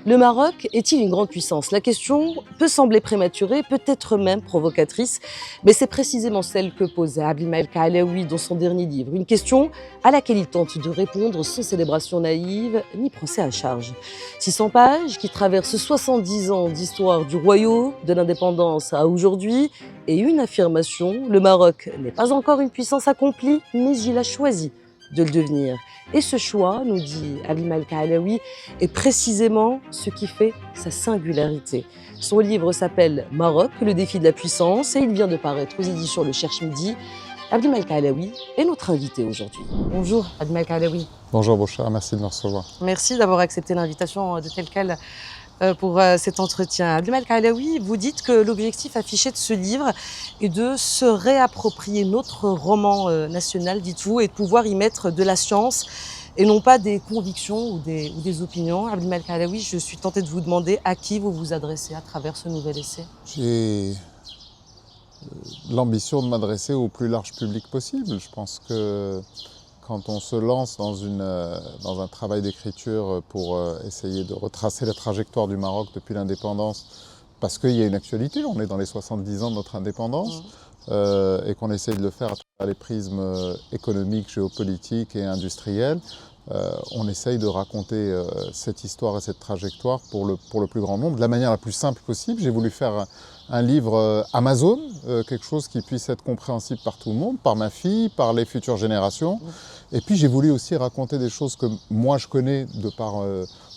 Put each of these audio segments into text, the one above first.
Le Maroc est-il une grande puissance? La question peut sembler prématurée, peut-être même provocatrice, mais c'est précisément celle que pose Abdelmalek Alaoui dans son dernier livre. Une question à laquelle il tente de répondre sans célébration naïve ni procès à charge. 600 pages qui traversent 70 ans d'histoire du royaume, de l'indépendance à aujourd'hui, et une affirmation, le Maroc n'est pas encore une puissance accomplie, mais il a choisi de le devenir. Et ce choix, nous dit Abdelmalek Alaoui, est précisément ce qui fait sa singularité. Son livre s'appelle Maroc, le défi de la puissance, et il vient de paraître aux éditions Le Cherche Midi. Abdelmalek Alaoui est notre invité aujourd'hui. Bonjour Abdelmalek Alaoui. Bonjour Bouchra, merci de me recevoir. Merci d'avoir accepté l'invitation de tel quel pour cet entretien. Abdelmalek Alaoui, vous dites que l'objectif affiché de ce livre est de se réapproprier notre roman national, dites-vous, et de pouvoir y mettre de la science et non pas des convictions ou des opinions. Abdelmalek Alaoui, je suis tentée de vous demander à qui vous vous adressez à travers ce nouvel essai. J'ai l'ambition de m'adresser au plus large public possible. Je pense que quand on se lance dans un travail d'écriture pour essayer de retracer la trajectoire du Maroc depuis l'indépendance, parce qu'il y a une actualité, on est dans les 70 ans de notre indépendance, et qu'on essaye de le faire à travers les prismes économiques, géopolitiques et industriels, on essaye de raconter cette histoire et cette trajectoire pour le plus grand nombre, de la manière la plus simple possible. J'ai voulu faire un livre Amazon, quelque chose qui puisse être compréhensible par tout le monde, par ma fille, par les futures générations. Et puis j'ai voulu aussi raconter des choses que moi je connais de par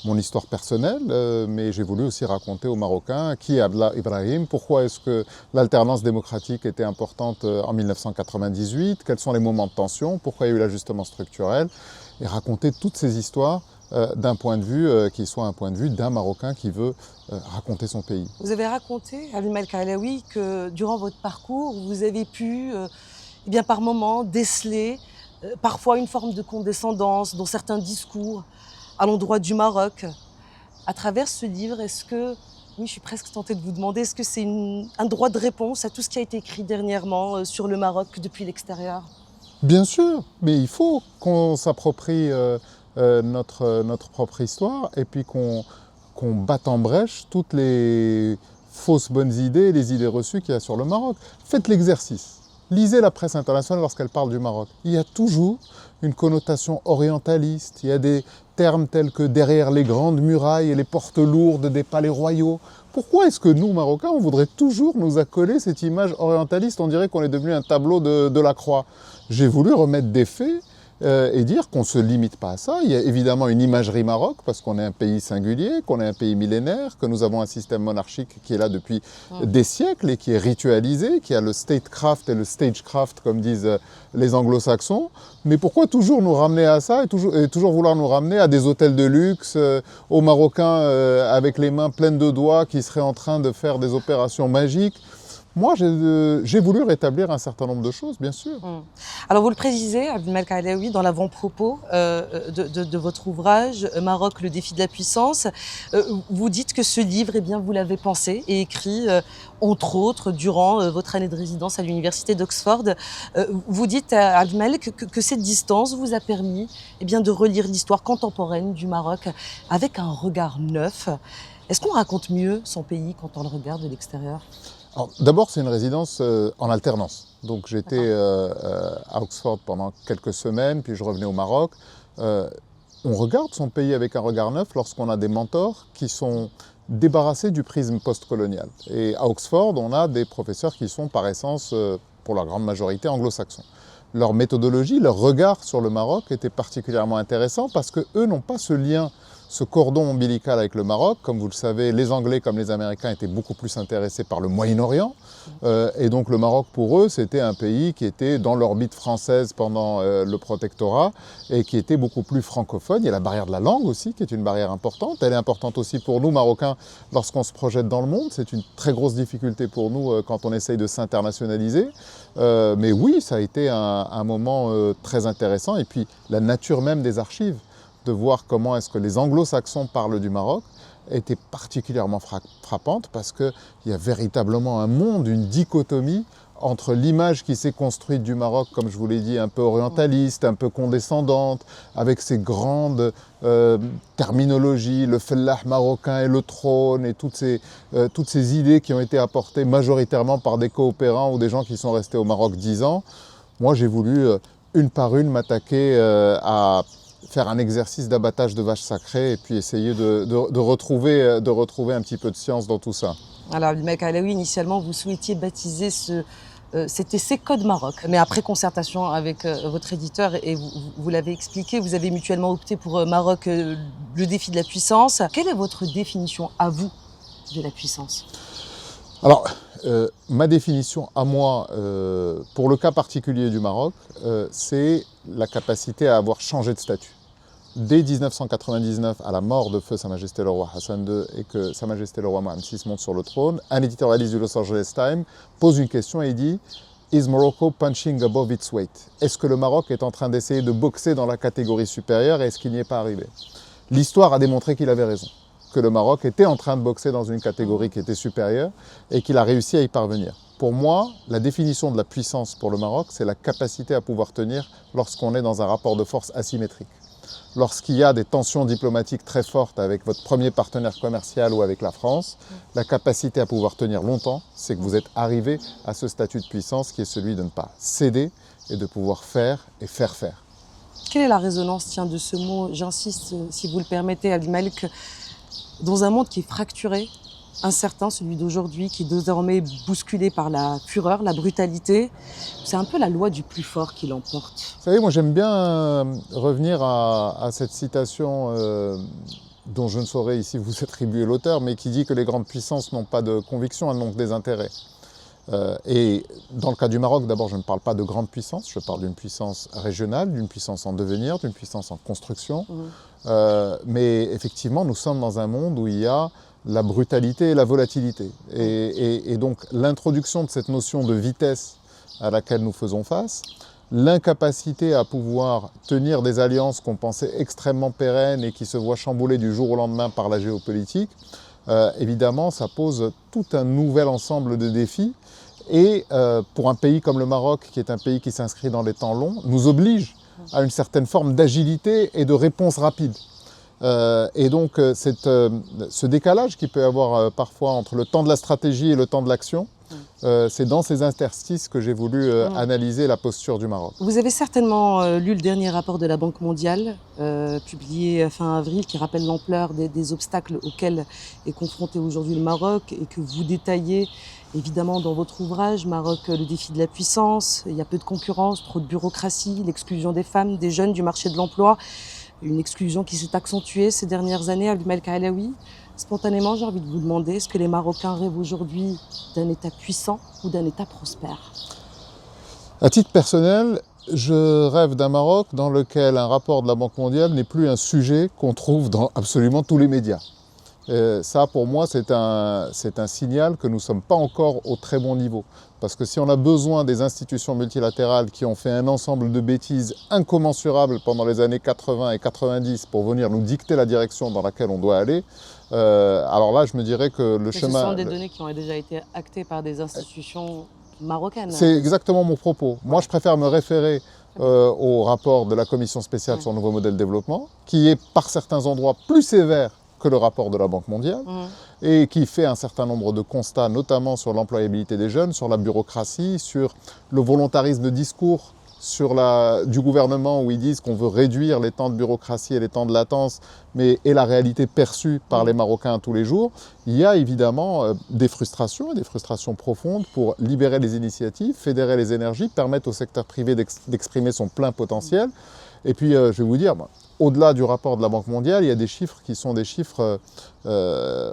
mon histoire personnelle, mais j'ai voulu aussi raconter aux Marocains qui est Abdallah Ibrahim, pourquoi est-ce que l'alternance démocratique était importante en 1998, quels sont les moments de tension, pourquoi il y a eu l'ajustement structurel, et raconter toutes ces histoires d'un point de vue qui soit un point de vue d'un Marocain qui veut raconter son pays. Vous avez raconté, Abdelmalek Alaoui, que durant votre parcours, vous avez pu, eh bien, par moments, déceler parfois une forme de condescendance dans certains discours à l'endroit du Maroc. À travers ce livre, est-ce que, oui, je suis presque tentée de vous demander, est-ce que c'est un droit de réponse à tout ce qui a été écrit dernièrement sur le Maroc depuis l'extérieur? Bien sûr, mais il faut qu'on s'approprie notre propre histoire et puis qu'on batte en brèche toutes les fausses bonnes idées et les idées reçues qu'il y a sur le Maroc. Faites l'exercice. Lisez la presse internationale lorsqu'elle parle du Maroc. Il y a toujours une connotation orientaliste. Il y a des termes tels que derrière les grandes murailles et les portes lourdes des palais royaux. Pourquoi est-ce que nous, Marocains, on voudrait toujours nous accoler cette image orientaliste? On dirait qu'on est devenu un tableau de la croix. J'ai voulu remettre des faits et dire qu'on ne se limite pas à ça. Il y a évidemment une imagerie Maroc, parce qu'on est un pays singulier, qu'on est un pays millénaire, que nous avons un système monarchique qui est là depuis des siècles et qui est ritualisé, qui a le statecraft et le stagecraft, comme disent les anglo-saxons. Mais pourquoi toujours nous ramener à ça et toujours vouloir nous ramener à des hôtels de luxe, aux Marocains avec les mains pleines de doigts qui seraient en train de faire des opérations magiques? Moi, j'ai voulu rétablir un certain nombre de choses, bien sûr. Alors, vous le précisez, Abdelmalek Alaoui, dans l'avant-propos de votre ouvrage, Maroc, le défi de la puissance, vous dites que ce livre, eh bien, vous l'avez pensé et écrit, entre autres, durant votre année de résidence à l'université d'Oxford. Vous dites, Abdelmalek, que cette distance vous a permis, eh bien, de relire l'histoire contemporaine du Maroc avec un regard neuf. Est-ce qu'on raconte mieux son pays quand on le regarde de l'extérieur? D'abord, c'est une résidence en alternance. Donc j'étais à Oxford pendant quelques semaines, puis je revenais au Maroc. On regarde son pays avec un regard neuf lorsqu'on a des mentors qui sont débarrassés du prisme postcolonial. Et à Oxford, on a des professeurs qui sont par essence, pour la grande majorité, anglo-saxons. Leur méthodologie, leur regard sur le Maroc était particulièrement intéressant parce qu'eux n'ont pas ce lien, ce cordon ombilical avec le Maroc. Comme vous le savez, les Anglais comme les Américains étaient beaucoup plus intéressés par le Moyen-Orient. Et donc le Maroc, pour eux, c'était un pays qui était dans l'orbite française pendant le protectorat et qui était beaucoup plus francophone. Il y a la barrière de la langue aussi, qui est une barrière importante. Elle est importante aussi pour nous, Marocains, lorsqu'on se projette dans le monde. C'est une très grosse difficulté pour nous quand on essaye de s'internationaliser. Mais oui, ça a été un moment très intéressant. Et puis la nature même des archives, de voir comment est-ce que les anglo-saxons parlent du Maroc, était particulièrement frappante parce qu'il y a véritablement un monde, une dichotomie entre l'image qui s'est construite du Maroc, comme je vous l'ai dit, un peu orientaliste, un peu condescendante, avec ses grandes terminologies, le fellah marocain et le trône, et toutes ces idées qui ont été apportées majoritairement par des coopérants ou des gens qui sont restés au Maroc 10 ans, moi j'ai voulu, une par une, m'attaquer à faire un exercice d'abattage de vaches sacrées et puis essayer de retrouver un petit peu de science dans tout ça. Alors, Abdelmalek Alaoui, initialement, vous souhaitiez baptiser cet essai Code Maroc. Mais après concertation avec votre éditeur, et vous l'avez expliqué, vous avez mutuellement opté pour Maroc, le défi de la puissance. Quelle est votre définition à vous de la puissance? Alors, ma définition à moi, pour le cas particulier du Maroc, c'est la capacité à avoir changé de statut. Dès 1999, à la mort de feu Sa Majesté le Roi Hassan II et que Sa Majesté le Roi Mohammed VI monte sur le trône, un éditorialiste du Los Angeles Times pose une question et il dit « Is Morocco punching above its weight ?» Est-ce que le Maroc est en train d'essayer de boxer dans la catégorie supérieure et est-ce qu'il n'y est pas arrivé? L'histoire a démontré qu'il avait raison, que le Maroc était en train de boxer dans une catégorie qui était supérieure et qu'il a réussi à y parvenir. Pour moi, la définition de la puissance pour le Maroc, c'est la capacité à pouvoir tenir lorsqu'on est dans un rapport de force asymétrique. Lorsqu'il y a des tensions diplomatiques très fortes avec votre premier partenaire commercial ou avec la France, la capacité à pouvoir tenir longtemps, c'est que vous êtes arrivé à ce statut de puissance qui est celui de ne pas céder et de pouvoir faire et faire faire. Quelle est la résonance de ce mot? J'insiste, si vous le permettez, Abdelmalek, dans un monde qui est fracturé, incertain, celui d'aujourd'hui, qui est désormais bousculé par la fureur, la brutalité. C'est un peu la loi du plus fort qui l'emporte. Vous savez, moi j'aime bien revenir à cette citation dont je ne saurais ici vous attribuer l'auteur, mais qui dit que les grandes puissances n'ont pas de conviction, elles n'ont que des intérêts. Et dans le cas du Maroc, d'abord, je ne parle pas de grande puissance, je parle d'une puissance régionale, d'une puissance en devenir, d'une puissance en construction. Mais effectivement, nous sommes dans un monde où il y a la brutalité et la volatilité. Et donc l'introduction de cette notion de vitesse à laquelle nous faisons face, l'incapacité à pouvoir tenir des alliances qu'on pensait extrêmement pérennes et qui se voient chamboulées du jour au lendemain par la géopolitique, évidemment, ça pose tout un nouvel ensemble de défis. Et pour un pays comme le Maroc, qui est un pays qui s'inscrit dans les temps longs, nous oblige à une certaine forme d'agilité et de réponse rapide. Et donc ce décalage qu'il peut y avoir parfois entre le temps de la stratégie et le temps de l'action, c'est dans ces interstices que j'ai voulu analyser la posture du Maroc. Vous avez certainement lu le dernier rapport de la Banque mondiale, publié fin avril, qui rappelle l'ampleur des obstacles auxquels est confronté aujourd'hui le Maroc et que vous détaillez évidemment dans votre ouvrage, Maroc, le défi de la puissance. Il y a peu de concurrence, trop de bureaucratie, l'exclusion des femmes, des jeunes du marché de l'emploi. Une exclusion qui s'est accentuée ces dernières années. Abdelmalek Alaoui, spontanément, j'ai envie de vous demander, est-ce que les Marocains rêvent aujourd'hui d'un État puissant ou d'un État prospère? À titre personnel, je rêve d'un Maroc dans lequel un rapport de la Banque mondiale n'est plus un sujet qu'on trouve dans absolument tous les médias. Ça, pour moi, c'est un signal que nous ne sommes pas encore au très bon niveau. Parce que si on a besoin des institutions multilatérales qui ont fait un ensemble de bêtises incommensurables pendant les années 80 et 90 pour venir nous dicter la direction dans laquelle on doit aller, alors là, je me dirais que le chemin... Ce sont des données qui ont déjà été actées par des institutions marocaines. C'est exactement mon propos. Moi, je préfère me référer au rapport de la Commission spéciale sur le nouveau modèle de développement, qui est par certains endroits plus sévère que le rapport de la Banque mondiale, et qui fait un certain nombre de constats, notamment sur l'employabilité des jeunes, sur la bureaucratie, sur le volontarisme de discours du gouvernement où ils disent qu'on veut réduire les temps de bureaucratie et les temps de latence, mais et la réalité perçue par les Marocains tous les jours. Il y a évidemment des frustrations profondes pour libérer les initiatives, fédérer les énergies, permettre au secteur privé d'exprimer son plein potentiel. Et puis, je vais vous dire, au-delà du rapport de la Banque mondiale, il y a des chiffres qui sont des chiffres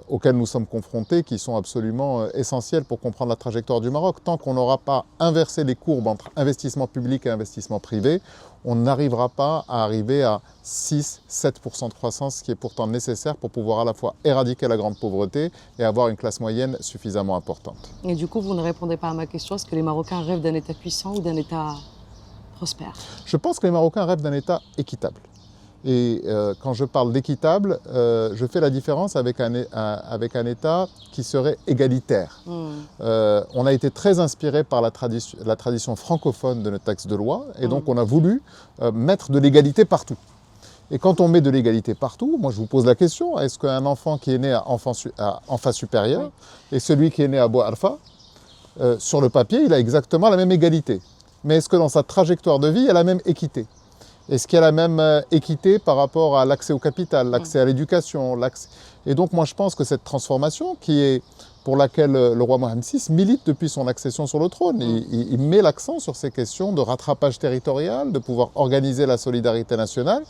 auxquels nous sommes confrontés, qui sont absolument essentiels pour comprendre la trajectoire du Maroc. Tant qu'on n'aura pas inversé les courbes entre investissement public et investissement privé, on n'arrivera pas à arriver à 6-7% de croissance, ce qui est pourtant nécessaire pour pouvoir à la fois éradiquer la grande pauvreté et avoir une classe moyenne suffisamment importante. Et du coup, vous ne répondez pas à ma question, est-ce que les Marocains rêvent d'un État puissant ou d'un État prospère? Je pense que les Marocains rêvent d'un État équitable. Et quand je parle d'équitable, je fais la différence avec avec un État qui serait égalitaire. On a été très inspiré par la tradition francophone de notre texte de loi, et donc on a voulu mettre de l'égalité partout. Et quand on met de l'égalité partout, moi je vous pose la question, est-ce qu'un enfant qui est né à Anfa supérieur et celui qui est né à Bouarfa, sur le papier, il a exactement la même égalité? Mais est-ce que dans sa trajectoire de vie, il y a la même équité? Est-ce qu'il y a la même équité par rapport à l'accès au capital, l'accès à l'éducation? Et donc moi je pense que cette transformation, pour laquelle le roi Mohamed VI milite depuis son accession sur le trône, il met l'accent sur ces questions de rattrapage territorial, de pouvoir organiser la solidarité nationale,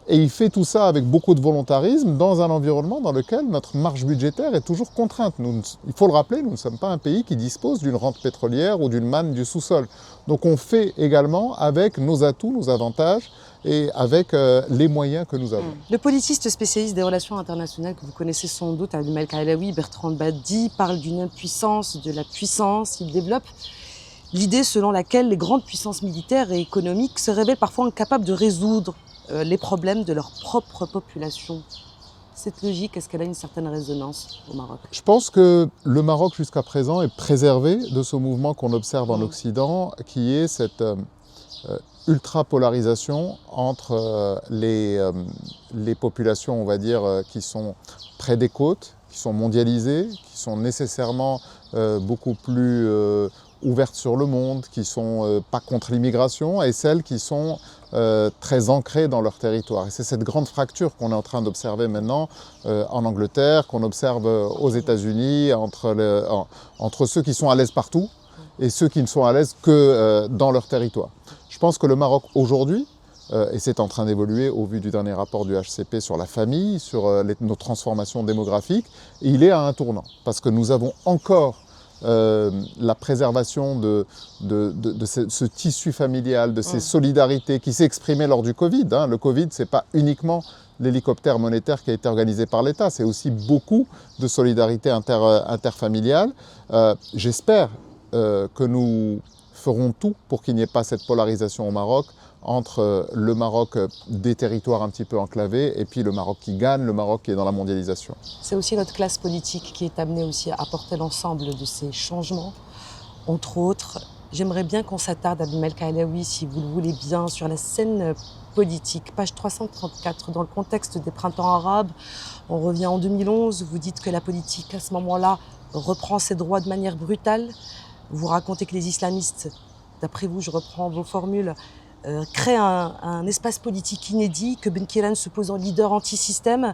et il fait tout ça avec beaucoup de volontarisme dans un environnement dans lequel notre marge budgétaire est toujours contrainte. Il faut le rappeler, nous ne sommes pas un pays qui dispose d'une rente pétrolière ou d'une manne du sous-sol. Donc on fait également avec nos atouts, nos avantages et avec les moyens que nous avons. Le politiste spécialiste des relations internationales que vous connaissez sans doute, Abdel Khaelaoui, Bertrand Badi, parle d'une impuissance, de la puissance. Il développe l'idée selon laquelle les grandes puissances militaires et économiques se révèlent parfois incapables de résoudre les problèmes de leur propre population. Cette logique, est-ce qu'elle a une certaine résonance au Maroc? Je pense que le Maroc, jusqu'à présent, est préservé de ce mouvement qu'on observe en Occident, qui est cette ultra-polarisation entre les populations, on va dire, qui sont près des côtes, qui sont mondialisées, qui sont nécessairement beaucoup plus ouvertes sur le monde, qui ne sont pas contre l'immigration, et celles qui sont très ancrées dans leur territoire. Et c'est cette grande fracture qu'on est en train d'observer maintenant en Angleterre, qu'on observe aux États-Unis, entre ceux qui sont à l'aise partout et ceux qui ne sont à l'aise que dans leur territoire. Je pense que le Maroc aujourd'hui, et c'est en train d'évoluer au vu du dernier rapport du HCP sur la famille, sur nos transformations démographiques, il est à un tournant. Parce que nous avons encore la préservation de ce tissu familial, de ces solidarités qui s'est exprimé lors du Covid. Le Covid, ce n'est pas uniquement l'hélicoptère monétaire qui a été organisé par l'État, c'est aussi beaucoup de solidarité interfamiliale. J'espère que nous ferons tout pour qu'il n'y ait pas cette polarisation au Maroc entre le Maroc des territoires un petit peu enclavés et puis le Maroc qui gagne, le Maroc qui est dans la mondialisation. C'est aussi notre classe politique qui est amenée aussi à porter l'ensemble de ces changements. Entre autres, j'aimerais bien qu'on s'attarde, Abdel Khaelaoui, si vous le voulez bien, sur la scène politique. Page 334, dans le contexte des printemps arabes, on revient en 2011, vous dites que la politique, à ce moment-là, reprend ses droits de manière brutale. Vous racontez que les islamistes, d'après vous, je reprends vos formules, créent un espace politique inédit, que Benkiran se pose en leader anti-système.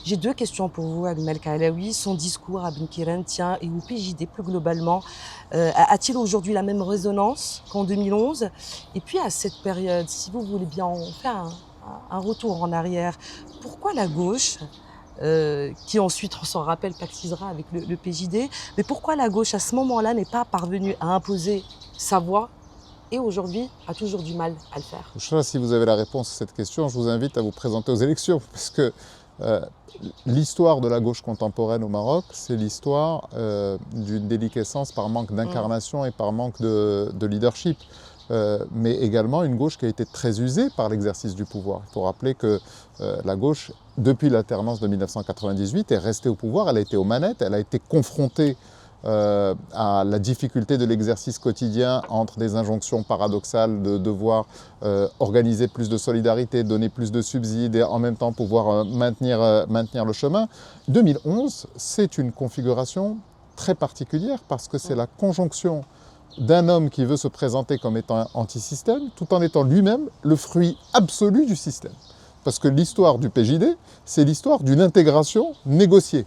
J'ai deux questions pour vous, Abdel Khaelaoui. Son discours à Benkiran, tiens, et au PJD plus globalement, a-t-il aujourd'hui la même résonance qu'en 2011? Et puis à cette période, si vous voulez bien, on fait un retour en arrière. Pourquoi la gauche, qui ensuite, on s'en rappelle, pactisera avec le PJD, mais pourquoi la gauche, à ce moment-là, n'est pas parvenue à imposer sa voix et aujourd'hui a toujours du mal à le faire? Je sais pas si vous avez la réponse à cette question, je vous invite à vous présenter aux élections, parce que l'histoire de la gauche contemporaine au Maroc, c'est l'histoire d'une déliquescence par manque d'incarnation et par manque de leadership. Mais également une gauche qui a été très usée par l'exercice du pouvoir. Il faut rappeler que la gauche, depuis l'alternance de 1998, est restée au pouvoir, elle a été aux manettes, elle a été confrontée à la difficulté de l'exercice quotidien entre des injonctions paradoxales de devoir organiser plus de solidarité, donner plus de subsides et en même temps pouvoir maintenir le chemin. 2011, c'est une configuration très particulière parce que c'est la conjonction d'un homme qui veut se présenter comme étant anti-système, tout en étant lui-même le fruit absolu du système. Parce que l'histoire du PJD, c'est l'histoire d'une intégration négociée.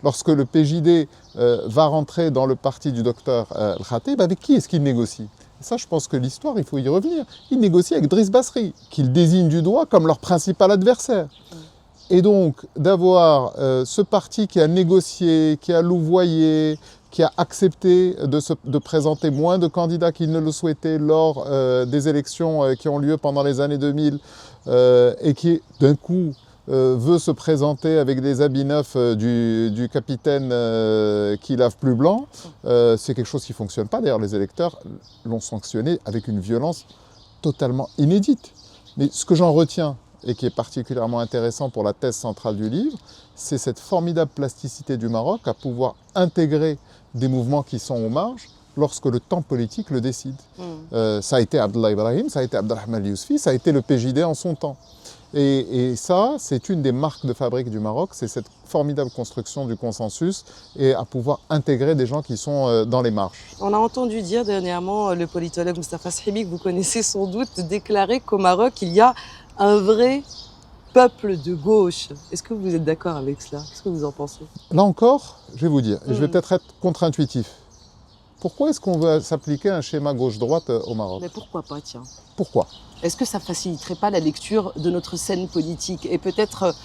Lorsque le PJD va rentrer dans le parti du docteur El-Khatib, avec qui est-ce qu'il négocie? Et ça, je pense que l'histoire, il faut y revenir. Il négocie avec Driss Basri, qu'il désigne du doigt comme leur principal adversaire. Et donc, d'avoir ce parti qui a négocié, qui a louvoyé, qui a accepté de présenter moins de candidats qu'il ne le souhaitait lors des élections qui ont lieu pendant les années 2000 et qui, d'un coup, veut se présenter avec des habits neufs du capitaine qui lave plus blanc, c'est quelque chose qui ne fonctionne pas. D'ailleurs, les électeurs l'ont sanctionné avec une violence totalement inédite. Mais ce que j'en retiens et qui est particulièrement intéressant pour la thèse centrale du livre, c'est cette formidable plasticité du Maroc à pouvoir intégrer des mouvements qui sont aux marges lorsque le temps politique le décide. Ça a été Abdallah Ibrahim, ça a été Abdelrahman Yousfi, ça a été le PJD en son temps. Et ça, c'est une des marques de fabrique du Maroc, c'est cette formidable construction du consensus et à pouvoir intégrer des gens qui sont dans les marges. On a entendu dire dernièrement le politologue Moustapha Sahimi, que vous connaissez sans doute, déclarer qu'au Maroc, il y a un vrai peuple de gauche. Est-ce que vous êtes d'accord avec cela? Qu'est-ce que vous en pensez? Là encore, je vais vous dire, et je vais peut-être être contre-intuitif. Pourquoi est-ce qu'on veut s'appliquer un schéma gauche-droite au Maroc? Mais pourquoi pas, tiens? Pourquoi? Est-ce que ça faciliterait pas la lecture de notre scène politique? Et peut-être,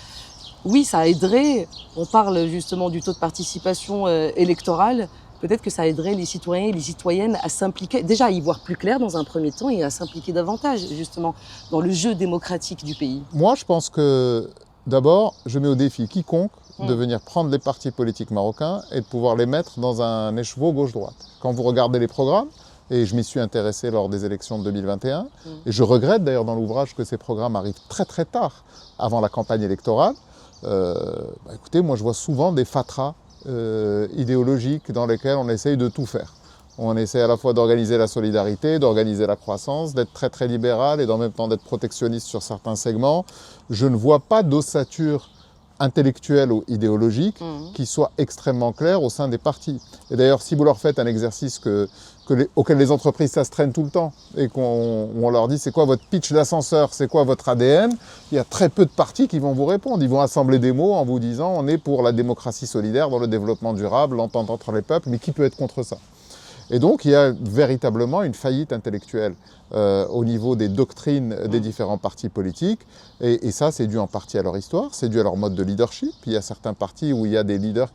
oui, ça aiderait, on parle justement du taux de participation électorale, peut-être que ça aiderait les citoyens et les citoyennes à s'impliquer, déjà à y voir plus clair dans un premier temps et à s'impliquer davantage justement dans le jeu démocratique du pays. Moi, je pense que d'abord, je mets au défi quiconque de venir prendre les partis politiques marocains et de pouvoir les mettre dans un écheveau gauche-droite. Quand vous regardez les programmes, et je m'y suis intéressé lors des élections de 2021, et je regrette d'ailleurs dans l'ouvrage que ces programmes arrivent très très tard, avant la campagne électorale, écoutez, moi je vois souvent des fatras idéologiques dans lesquels on essaye de tout faire. On essaie à la fois d'organiser la solidarité, d'organiser la croissance, d'être très très libéral et en même temps d'être protectionniste sur certains segments. Je ne vois pas d'ossature intellectuelle ou idéologique qui soit extrêmement claire au sein des partis. Et d'ailleurs, si vous leur faites un exercice auquel les entreprises s'astreignent tout le temps et qu'on leur dit c'est quoi votre pitch d'ascenseur, c'est quoi votre ADN, il y a très peu de partis qui vont vous répondre. Ils vont assembler des mots en vous disant on est pour la démocratie solidaire, dans le développement durable, l'entente entre les peuples, mais qui peut être contre ça? Et donc, il y a véritablement une faillite intellectuelle au niveau des doctrines des différents partis politiques. Et ça, c'est dû en partie à leur histoire, c'est dû à leur mode de leadership. Il y a certains partis où il y a des leaders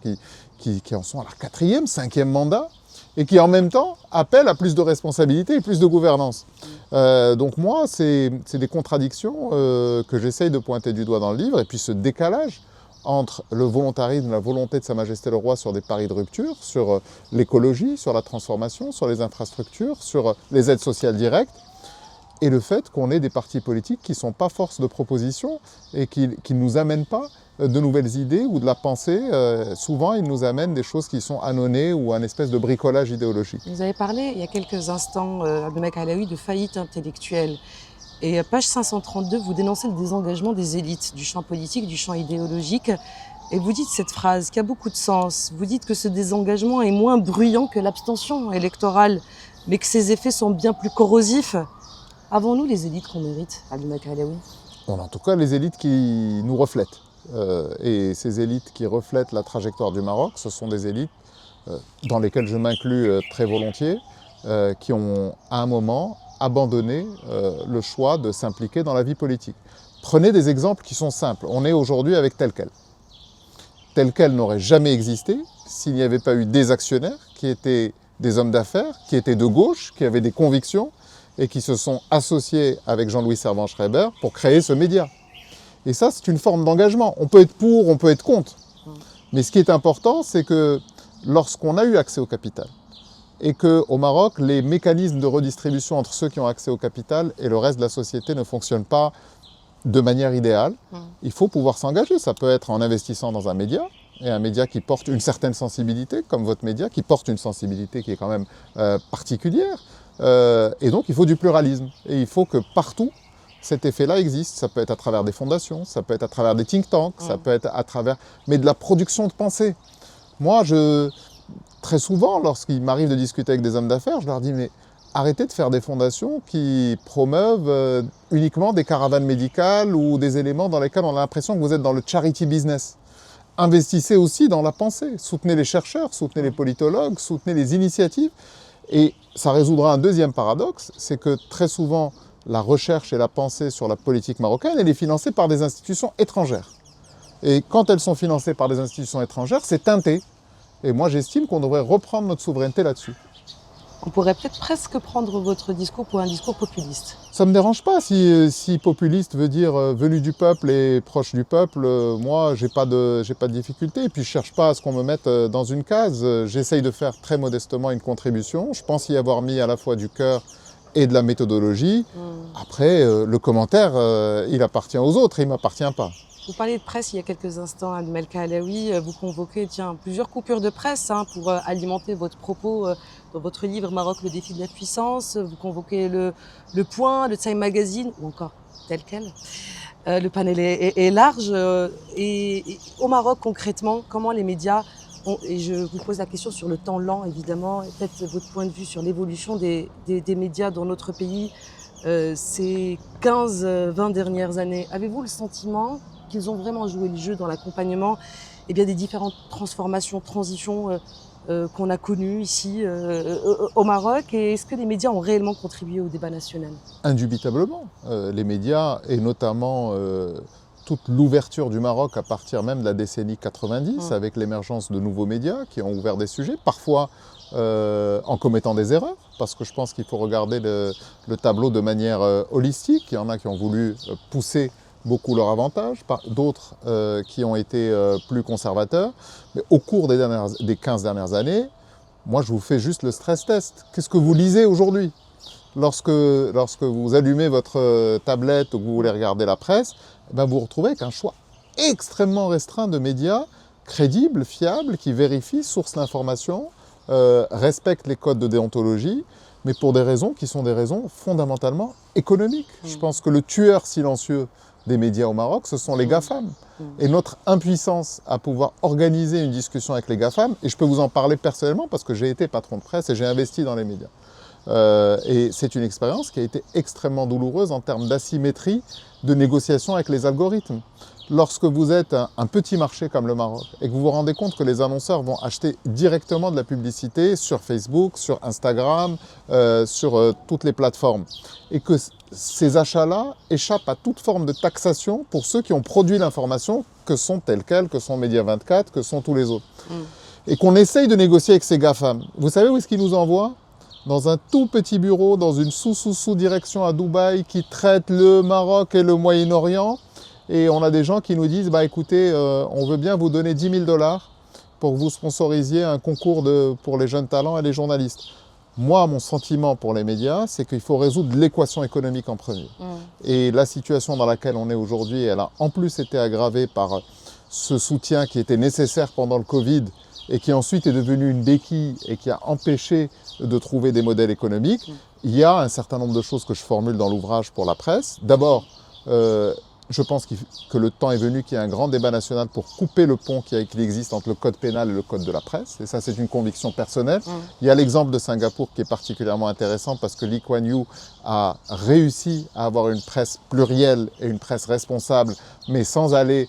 qui en sont à leur 4e, 5e mandat et qui, en même temps, appellent à plus de responsabilité et plus de gouvernance. Donc moi, c'est des contradictions que j'essaye de pointer du doigt dans le livre. Et puis ce décalage entre le volontarisme, la volonté de Sa Majesté le Roi sur des paris de rupture, sur l'écologie, sur la transformation, sur les infrastructures, sur les aides sociales directes, et le fait qu'on ait des partis politiques qui ne sont pas force de proposition et qui ne nous amènent pas de nouvelles idées ou de la pensée. Souvent, ils nous amènent des choses qui sont annonnées ou un espèce de bricolage idéologique. Vous avez parlé il y a quelques instants, Abdelmalek Alaoui, de faillite intellectuelle. Et à page 532, vous dénoncez le désengagement des élites du champ politique, du champ idéologique. Et vous dites cette phrase qui a beaucoup de sens. Vous dites que ce désengagement est moins bruyant que l'abstention électorale, mais que ses effets sont bien plus corrosifs. Avons-nous les élites qu'on mérite, Abdelmalek Alaoui? On a en tout cas les élites qui nous reflètent. Et ces élites qui reflètent la trajectoire du Maroc, ce sont des élites dans lesquelles je m'inclus très volontiers, qui ont à un moment abandonner le choix de s'impliquer dans la vie politique. Prenez des exemples qui sont simples. On est aujourd'hui avec tel quel. Tel quel n'aurait jamais existé s'il n'y avait pas eu des actionnaires qui étaient des hommes d'affaires, qui étaient de gauche, qui avaient des convictions et qui se sont associés avec Jean-Louis Servan-Schreiber pour créer ce média. Et ça, c'est une forme d'engagement. On peut être pour, on peut être contre. Mais ce qui est important, c'est que lorsqu'on a eu accès au capital, et qu'au Maroc, les mécanismes de redistribution entre ceux qui ont accès au capital et le reste de la société ne fonctionnent pas de manière idéale. Il faut pouvoir s'engager. Ça peut être en investissant dans un média, et un média qui porte une certaine sensibilité, comme votre média, qui porte une sensibilité qui est quand même particulière. Et donc, il faut du pluralisme. Et il faut que partout, cet effet-là existe. Ça peut être à travers des fondations, ça peut être à travers des think tanks, ça peut être à travers... mais de la production de pensée. Moi, très souvent, lorsqu'il m'arrive de discuter avec des hommes d'affaires, je leur dis mais arrêtez de faire des fondations qui promeuvent uniquement des caravanes médicales ou des éléments dans lesquels on a l'impression que vous êtes dans le charity business. Investissez aussi dans la pensée, soutenez les chercheurs, soutenez les politologues, soutenez les initiatives. Et ça résoudra un deuxième paradoxe, c'est que très souvent, la recherche et la pensée sur la politique marocaine, elle est financée par des institutions étrangères. Et quand elles sont financées par des institutions étrangères, c'est teinté. Et moi, j'estime qu'on devrait reprendre notre souveraineté là-dessus. On pourrait peut-être presque prendre votre discours pour un discours populiste. Ça ne me dérange pas si populiste veut dire venu du peuple et proche du peuple. Moi, j'ai pas de difficulté. Et puis, je ne cherche pas à ce qu'on me mette dans une case. J'essaye de faire très modestement une contribution. Je pense y avoir mis à la fois du cœur et de la méthodologie. Après, le commentaire, il appartient aux autres, il ne m'appartient pas. Vous parliez de presse il y a quelques instants, Abdelmalek Kalaoui. Vous convoquez plusieurs coupures de presse pour alimenter votre propos dans votre livre Maroc, le défi de la puissance. Vous convoquez le Point, le Time Magazine ou encore Tel Quel. Le panel est large. Et au Maroc, concrètement, comment les médias et je vous pose la question sur le temps lent, évidemment, et peut-être votre point de vue sur l'évolution des médias dans notre pays ces 15-20 dernières années. Avez-vous le sentiment qu'ils ont vraiment joué le jeu dans l'accompagnement des différentes transformations, transitions qu'on a connues ici au Maroc? Et est-ce que les médias ont réellement contribué au débat national? Indubitablement. Les médias, et notamment toute l'ouverture du Maroc à partir même de la décennie 90, avec l'émergence de nouveaux médias qui ont ouvert des sujets, parfois en commettant des erreurs, parce que je pense qu'il faut regarder le tableau de manière holistique. Il y en a qui ont voulu pousser beaucoup leur avantage, d'autres qui ont été plus conservateurs. Mais au cours des 15 dernières années, moi je vous fais juste le stress test. Qu'est-ce que vous lisez aujourd'hui ? Lorsque vous allumez votre tablette ou que vous voulez regarder la presse, vous vous retrouvez avec un choix extrêmement restreint de médias crédibles, fiables, qui vérifient, sourcent l'information, respectent les codes de déontologie, mais pour des raisons qui sont des raisons fondamentalement économiques. Je pense que le tueur silencieux des médias au Maroc, ce sont les GAFAM. Et notre impuissance à pouvoir organiser une discussion avec les GAFAM, et je peux vous en parler personnellement parce que j'ai été patron de presse et j'ai investi dans les médias. Et c'est une expérience qui a été extrêmement douloureuse en termes d'asymétrie de négociation avec les algorithmes. Lorsque vous êtes un petit marché comme le Maroc et que vous vous rendez compte que les annonceurs vont acheter directement de la publicité sur Facebook, sur Instagram, sur toutes les plateformes, et que ces achats-là échappent à toute forme de taxation pour ceux qui ont produit l'information, que sont Tel Quel, que sont Média 24, que sont tous les autres. Et qu'on essaye de négocier avec ces GAFAM. Vous savez où est-ce qu'ils nous envoient ? Dans un tout petit bureau, dans une sous-direction à Dubaï qui traite le Maroc et le Moyen-Orient. Et on a des gens qui nous disent, écoutez, on veut bien vous donner 10 000 $ pour que vous sponsorisiez un concours pour les jeunes talents et les journalistes. Moi, mon sentiment pour les médias, c'est qu'il faut résoudre l'équation économique en premier. Et la situation dans laquelle on est aujourd'hui, elle a en plus été aggravée par ce soutien qui était nécessaire pendant le Covid et qui ensuite est devenu une béquille et qui a empêché de trouver des modèles économiques. Il y a un certain nombre de choses que je formule dans l'ouvrage pour la presse. D'abord, je pense que le temps est venu qu'il y ait un grand débat national pour couper le pont qu'il existe entre le code pénal et le code de la presse. Et ça, c'est une conviction personnelle. Il y a l'exemple de Singapour qui est particulièrement intéressant parce que Lee Kuan Yew a réussi à avoir une presse plurielle et une presse responsable, mais sans aller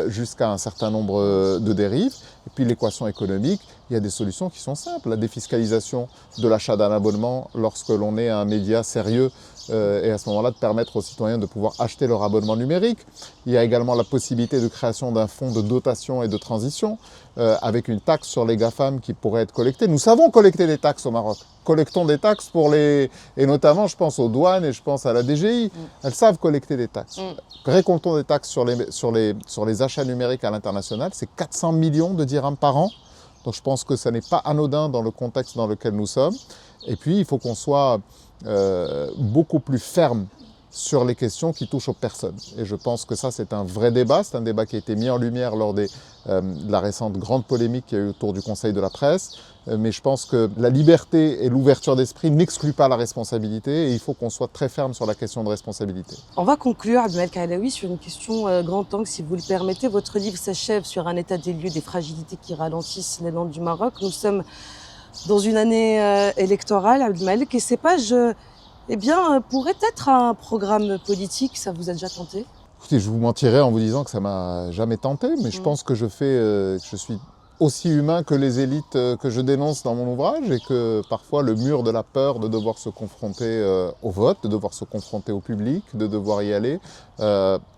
jusqu'à un certain nombre de dérives. Et puis l'équation économique, il y a des solutions qui sont simples. La défiscalisation de l'achat d'un abonnement lorsque l'on est un média sérieux et à ce moment-là de permettre aux citoyens de pouvoir acheter leur abonnement numérique. Il y a également la possibilité de création d'un fonds de dotation et de transition avec une taxe sur les GAFAM qui pourrait être collectée. Nous savons collecter des taxes au Maroc. Collectons des taxes et notamment je pense aux douanes et je pense à la DGI. Elles savent collecter des taxes. Récoltons des taxes sur les achats numériques à l'international. C'est 400 millions de dirhams par an. Donc je pense que ça n'est pas anodin dans le contexte dans lequel nous sommes. Et puis il faut qu'on soit beaucoup plus ferme sur les questions qui touchent aux personnes. Et je pense que ça, c'est un vrai débat. C'est un débat qui a été mis en lumière lors de la récente grande polémique qu'il y a eu autour du Conseil de la presse. Mais je pense que la liberté et l'ouverture d'esprit n'excluent pas la responsabilité et il faut qu'on soit très ferme sur la question de responsabilité. On va conclure, Abdelmalek Kalaoui, sur une question grand angle, si vous le permettez. Votre livre s'achève sur un état des lieux des fragilités qui ralentissent l'élan du Maroc. Nous sommes dans une année électorale, Abdelmalek, et ces pages pourraient être un programme politique. Ça vous a déjà tenté ? Écoutez, je vous mentirais en vous disant que ça m'a jamais tenté, mais je pense que je suis aussi humain que les élites que je dénonce dans mon ouvrage et que parfois le mur de la peur de devoir se confronter au vote, de devoir se confronter au public, de devoir y aller,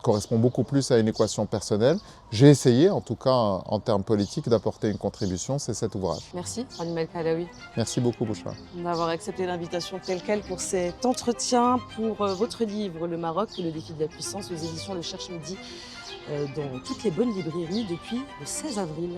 correspond beaucoup plus à une équation personnelle. J'ai essayé, en tout cas en termes politiques, d'apporter une contribution, c'est cet ouvrage. Merci, Abdelmalek Kalaoui. Merci beaucoup, Bouchra. D'avoir accepté l'invitation Tel Quel pour cet entretien pour votre livre Le Maroc, le défi de la puissance aux éditions Le Cherche Midi dans toutes les bonnes librairies depuis le 16 avril.